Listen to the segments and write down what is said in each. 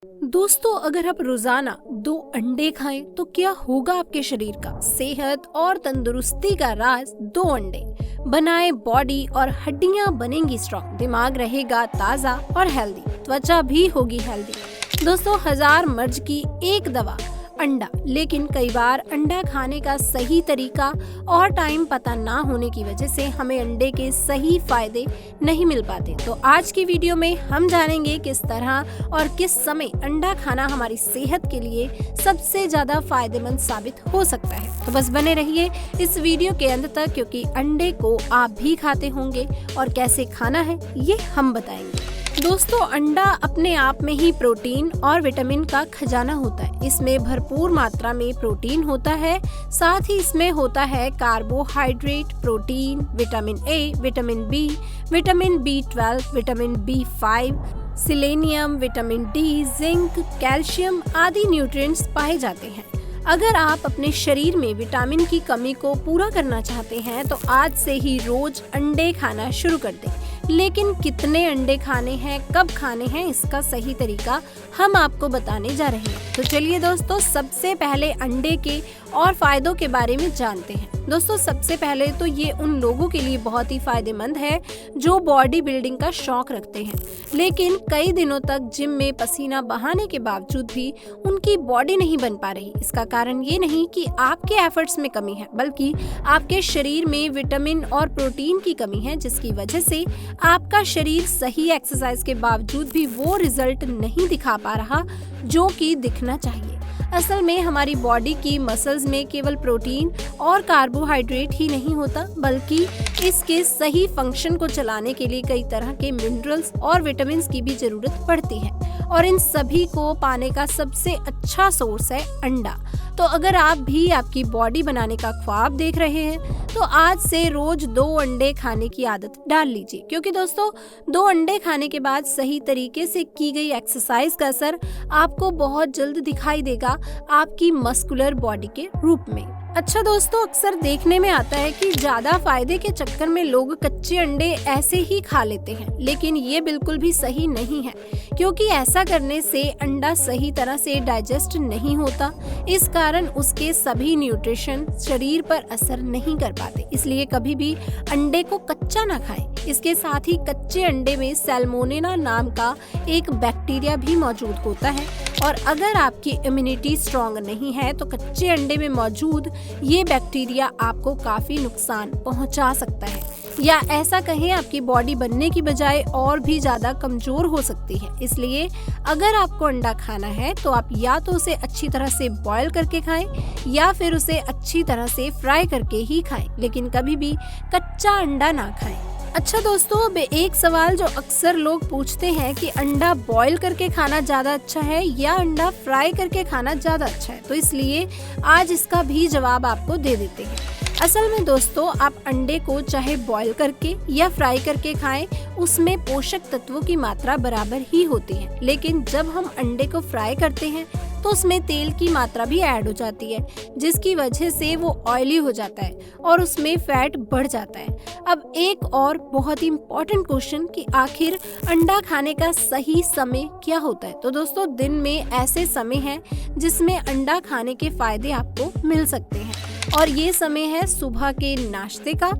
दोस्तों, अगर आप रोजाना 2 अंडे खाएं तो क्या होगा आपके शरीर का? सेहत और तंदुरुस्ती का राज 2 अंडे। बनाए बॉडी और हड्डियां बनेंगी स्ट्रॉन्ग, दिमाग रहेगा ताजा और हेल्दी, त्वचा भी होगी हेल्दी। दोस्तों, 1000 मर्ज की एक दवा अंडा। लेकिन कई बार अंडा खाने का सही तरीका और टाइम पता ना होने की वजह से हमें अंडे के सही फायदे नहीं मिल पाते। तो आज की वीडियो में हम जानेंगे किस तरह और किस समय अंडा खाना हमारी सेहत के लिए सबसे ज्यादा फायदेमंद साबित हो सकता है। तो बस बने रहिए इस वीडियो के अंत तक, क्योंकि अंडे को आप भी खाते होंगे और कैसे खाना है ये हम बताएंगे। दोस्तों, अंडा अपने आप में ही प्रोटीन और विटामिन का खजाना होता है। इसमें भरपूर मात्रा में प्रोटीन होता है, साथ ही इसमें होता है carbohydrate, protein, vitamin A, vitamin B, vitamin B12, vitamin B5, selenium, vitamin D, zinc, calcium आदि न्यूट्रिएंट्स पाए जाते हैं। अगर आप अपने शरीर में विटामिन की कमी को पूरा करना चाहते हैं तो आज से ही रोज अंडे खाना शुरू कर दें। लेकिन कितने अंडे खाने हैं, कब खाने हैं, इसका सही तरीका हम आपको बताने जा रहे हैं। तो चलिए दोस्तों, सबसे पहले अंडे के और फायदों के बारे में जानते हैं। दोस्तों, सबसे पहले तो ये उन लोगों के लिए बहुत ही फायदेमंद है जो बॉडी बिल्डिंग का शौक रखते हैं, लेकिन कई दिनों तक जिम में पसीना बहाने के बावजूद भी उनकी बॉडी नहीं बन पा रही। इसका कारण ये नहीं कि आपके एफर्ट्स में कमी है, बल्कि आपके शरीर में विटामिन और प्रोटीन की कमी है, जिसकी वजह से आपका शरीर सही एक्सरसाइज के बावजूद भी वो रिजल्ट नहीं दिखा पा रहा जो कि दिखना चाहिए। असल में हमारी बॉडी की मसल्स में केवल प्रोटीन और कार्बोहाइड्रेट ही नहीं होता, बल्कि इसके सही फंक्शन को चलाने के लिए कई तरह के मिनरल्स और विटामिन्स की भी जरूरत पड़ती है, और इन सभी को पाने का सबसे अच्छा सोर्स है अंडा। तो अगर आप भी आपकी बॉडी बनाने का ख्वाब देख रहे हैं तो आज से रोज 2 अंडे खाने की आदत डाल लीजिए, क्योंकि दोस्तों 2 अंडे खाने के बाद सही तरीके से की गई एक्सरसाइज का असर आपको बहुत जल्द दिखाई देगा आपकी मस्कुलर बॉडी के रूप में। अच्छा दोस्तों, अक्सर देखने में आता है कि ज्यादा फायदे के चक्कर में लोग कच्चे अंडे ऐसे ही खा लेते हैं, लेकिन ये बिल्कुल भी सही नहीं है, क्योंकि ऐसा करने से अंडा सही तरह से डाइजेस्ट नहीं होता। इस कारण उसके सभी न्यूट्रिशन शरीर पर असर नहीं कर पाते। इसलिए कभी भी अंडे को कच्चा ना खाएं। इसके साथ ही कच्चे अंडे में सैल्मोनेला नाम का एक बैक्टीरिया भी मौजूद होता है, और अगर आपकी इम्यूनिटी स्ट्रांग नहीं है तो कच्चे अंडे में मौजूद ये बैक्टीरिया आपको काफी नुकसान पहुंचा सकता है, या ऐसा कहें आपकी बॉडी बनने की बजाय और भी ज्यादा कमजोर हो सकती है। इसलिए अगर आपको अंडा खाना है तो आप या तो उसे अच्छी तरह से बॉईल करके खाएं या फिर उसे अच्छी तरह से फ्राई करके ही खाएं, लेकिन कभी भी कच्चा अंडा ना खाएं। अच्छा दोस्तों, अब एक सवाल जो अक्सर लोग पूछते हैं कि अंडा बॉईल करके खाना ज्यादा अच्छा है या अंडा फ्राई करके खाना ज्यादा अच्छा है, तो इसलिए आज इसका भी जवाब आपको दे देते हैं। असल में दोस्तों, आप अंडे को चाहे बॉईल करके या फ्राई करके खाएं, उसमें पोषक तत्वों की मात्रा बराबर ही होती है। लेकिन जब हम अंडे को फ्राई करते हैं तो उसमें तेल की मात्रा भी ऐड हो जाती है, जिसकी वजह से वो ऑयली हो जाता है और उसमें फैट बढ़ जाता है। अब एक और बहुत ही इम्पोर्टेंट क्वेश्चन कि आखिर अंडा खाने का सही समय क्या होता है? तो दोस्तों, दिन में ऐसे समय हैं जिसमें अंडा खाने के फायदे आपको मिल सकते हैं, और ये समय है सुबह के नाश्ते का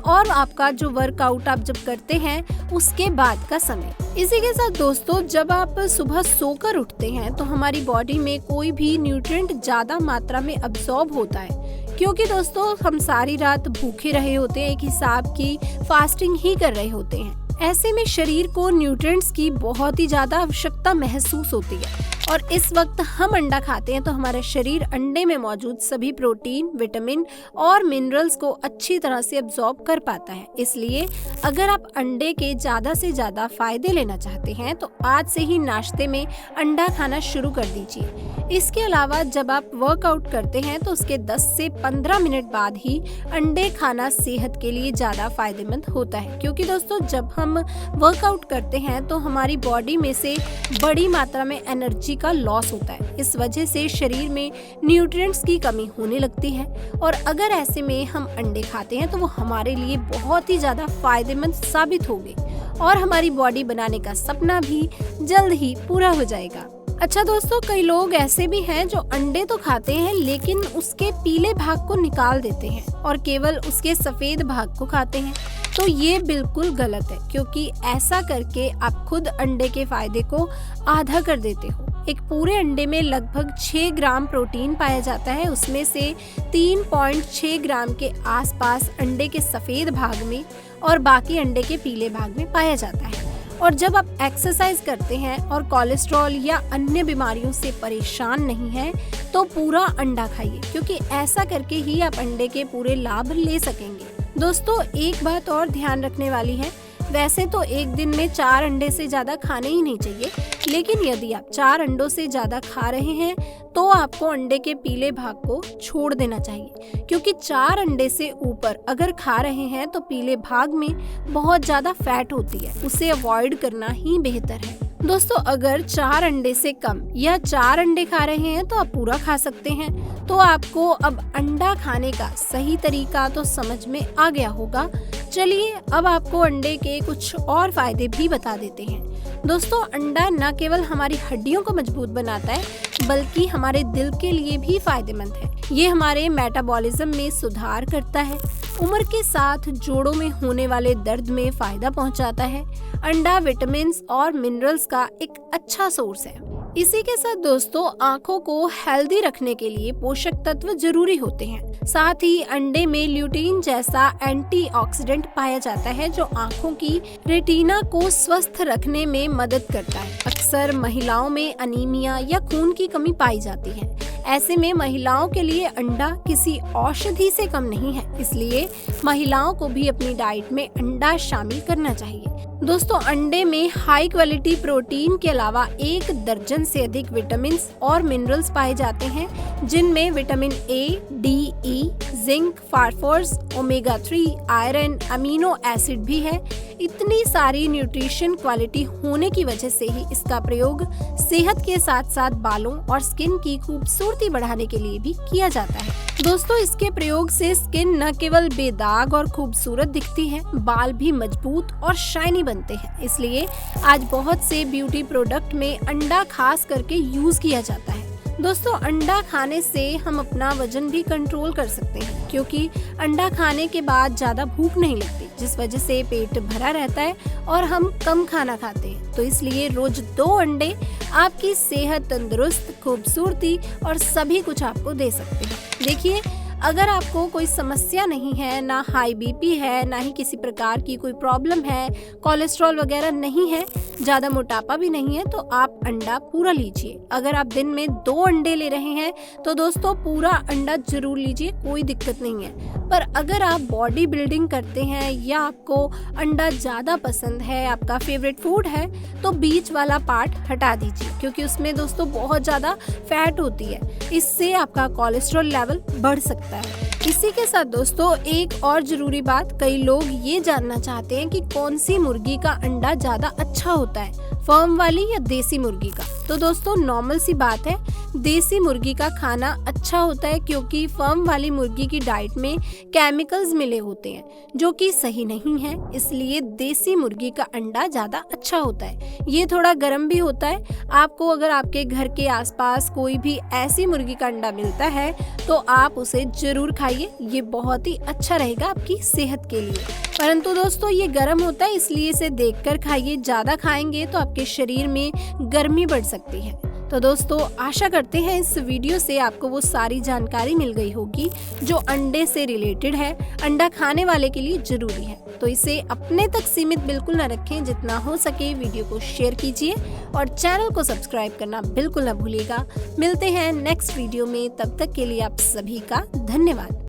और आपका जो वर्कआउट आप जब करते हैं उसके बाद का समय। इसी के साथ दोस्तों, जब आप सुबह सोकर उठते हैं तो हमारी बॉडी में कोई भी न्यूट्रिएंट ज्यादा मात्रा में अब्सॉर्ब होता है, क्योंकि दोस्तों हम सारी रात भूखे रहे होते हैं, एक हिसाब की फास्टिंग ही कर रहे होते हैं। ऐसे में शरीर को न्यूट्रिएंट्स की बहुत ही ज्यादा आवश्यकता महसूस होती है, और इस वक्त हम अंडा खाते हैं तो हमारा शरीर अंडे में मौजूद सभी प्रोटीन, विटामिन और मिनरल्स को अच्छी तरह से अब्सॉर्ब कर पाता है। इसलिए अगर आप अंडे के ज्यादा से ज्यादा फायदे लेना चाहते हैं तो आज से ही नाश्ते में अंडा खाना शुरू कर दीजिए। इसके अलावा जब आप वर्कआउट करते हैं तो उसके 10 से 15 मिनट बाद ही अंडे खाना सेहत के लिए ज्यादा फायदेमंद होता है, क्योंकि दोस्तों जब हम वर्कआउट करते हैं तो हमारी बॉडी में से बड़ी मात्रा में एनर्जी का लॉस होता है। इस वजह से शरीर में न्यूट्रिएंट्स की कमी होने लगती है, और अगर ऐसे में हम अंडे खाते हैं तो वो हमारे लिए बहुत ही ज्यादा फायदेमंद साबित होंगे, और हमारी बॉडी बनाने का सपना भी जल्द ही पूरा हो जाएगा। अच्छा दोस्तों, कई लोग ऐसे भी हैं जो अंडे तो खाते हैं लेकिन उसके पीले भाग को निकाल देते हैं और केवल उसके सफेद भाग को खाते हैं। तो ये बिल्कुल गलत है, क्योंकि ऐसा करके आप खुद अंडे के फायदे को आधा कर देते हो। एक पूरे अंडे में लगभग 6 ग्राम प्रोटीन पाया जाता है, उसमें से 3.6 ग्राम के आसपास अंडे के सफेद भाग में और बाकी अंडे के पीले भाग में पाया जाता है। और जब आप एक्सरसाइज करते हैं और कोलेस्ट्रॉल या अन्य बीमारियों से परेशान नहीं हैं, तो पूरा अंडा खाइए, क्योंकि ऐसा करके ही आप अंडे के पूरे लाभ ले सकेंगे। दोस्तों, एक बात और ध्यान रखने वाली है, वैसे तो एक दिन में 4 अंडे से ज्यादा खाने ही नहीं चाहिए, लेकिन यदि आप 4 अंडों से ज्यादा खा रहे हैं तो आपको अंडे के पीले भाग को छोड़ देना चाहिए, क्योंकि 4 अंडे से ऊपर अगर खा रहे हैं तो पीले भाग में बहुत ज्यादा फैट होती है, उसे अवॉइड करना ही बेहतर है। दोस्तों, अगर 4 अंडे से कम या 4 अंडे खा रहे हैं तो आप पूरा खा सकते हैं। तो आपको अब अंडा खाने का सही तरीका तो समझ में आ गया होगा। चलिए अब आपको अंडे के कुछ और फायदे भी बता देते हैं। दोस्तों, अंडा न केवल हमारी हड्डियों को मजबूत बनाता है, बल्कि हमारे दिल के लिए भी फायदेमंद है। ये हमारे मेटाबॉलिज्म में सुधार करता है, उम्र के साथ जोड़ों में होने वाले दर्द में फायदा पहुंचाता है। अंडा विटामिन और मिनरल्स का एक अच्छा सोर्स है। इसी के साथ दोस्तों, आँखों को हेल्दी रखने के लिए पोषक तत्व जरूरी होते हैं। साथ ही अंडे में ल्यूटीन जैसा एंटीऑक्सीडेंट पाया जाता है, जो आँखों की रेटिना को स्वस्थ रखने में मदद करता है। अक्सर महिलाओं में अनीमिया या खून की कमी पाई जाती है। ऐसे में महिलाओं के लिए अंडा किसी औषधि से कम नहीं है, इसलिए महिलाओं को भी अपनी डाइट में अंडा शामिल करना चाहिए। दोस्तों, अंडे में हाई क्वालिटी प्रोटीन के अलावा 1 दर्जन से अधिक विटामिन और मिनरल्स पाए जाते हैं, जिनमें vitamin A, D, E, zinc, phosphorus, omega 3, iron, amino acid भी है। इतनी सारी न्यूट्रिशन क्वालिटी होने की वजह से ही इसका प्रयोग सेहत के साथ साथ बालों और स्किन की खूबसूरती बढ़ाने के लिए भी किया जाता है। दोस्तों, इसके प्रयोग से स्किन न केवल बेदाग और खूबसूरत दिखती है, बाल भी मजबूत और शाइनी बनते हैं। इसलिए आज बहुत से ब्यूटी प्रोडक्ट में अंडा खास करके यूज किया जाता है। दोस्तों, अंडा खाने से हम अपना वजन भी कंट्रोल कर सकते हैं, क्योंकि अंडा खाने के बाद ज्यादा भूख नहीं लगती, जिस वजह से पेट भरा रहता है और हम कम खाना खाते हैं। तो इसलिए रोज 2 अंडे आपकी सेहत, तंदुरुस्त, खूबसूरती और सभी कुछ आपको दे सकते हैं। देखिए, अगर आपको कोई समस्या नहीं है, ना हाई बीपी है, ना ही किसी प्रकार की कोई प्रॉब्लम है, कोलेस्ट्रॉल वगैरह नहीं है, ज्यादा मोटापा भी नहीं है, तो आप अंडा पूरा लीजिए। अगर आप दिन में 2 अंडे ले रहे हैं तो दोस्तों पूरा अंडा जरूर लीजिए, कोई दिक्कत नहीं है। पर अगर आप बॉडी बिल्डिंग करते हैं या आपको अंडा ज्यादा पसंद है, आपका फेवरेट फूड है, तो बीच वाला पार्ट हटा दीजिए, क्योंकि उसमें दोस्तों बहुत ज्यादा फैट होती है। इससे आपका कोलेस्ट्रॉल लेवल बढ़ सकता है। इसी के साथ दोस्तों, एक और जरूरी बात, कई लोग ये जानना चाहते हैं कि कौन सी मुर्गी का अंडा ज्यादा अच्छा होता है, फर्म वाली या देसी मुर्गी का। तो दोस्तों, नॉर्मल सी बात है, देसी मुर्गी का खाना अच्छा होता है, क्योंकि फर्म वाली मुर्गी की डाइट में केमिकल्स मिले होते हैं जो कि सही नहीं है। इसलिए देसी मुर्गी का अंडा ज्यादा अच्छा होता है। ये थोड़ा गर्म भी होता है। आपको अगर आपके घर के आसपास कोई भी ऐसी मुर्गी का अंडा मिलता है तो आप उसे जरूर खाइए, ये बहुत ही अच्छा रहेगा आपकी सेहत के लिए। परंतु दोस्तों, ये गर्म होता है, इसलिए इसे देखकर खाइए। ज्यादा खाएंगे तो आपके शरीर में गर्मी बढ़ सकती है। तो दोस्तों, आशा करते हैं इस वीडियो से आपको वो सारी जानकारी मिल गई होगी जो अंडे से रिलेटेड है, अंडा खाने वाले के लिए जरूरी है। तो इसे अपने तक सीमित बिल्कुल न रखें, जितना हो सके वीडियो को शेयर कीजिए और चैनल को सब्सक्राइब करना बिल्कुल न भूलिएगा। मिलते हैं नेक्स्ट वीडियो में, तब तक के लिए आप सभी का धन्यवाद।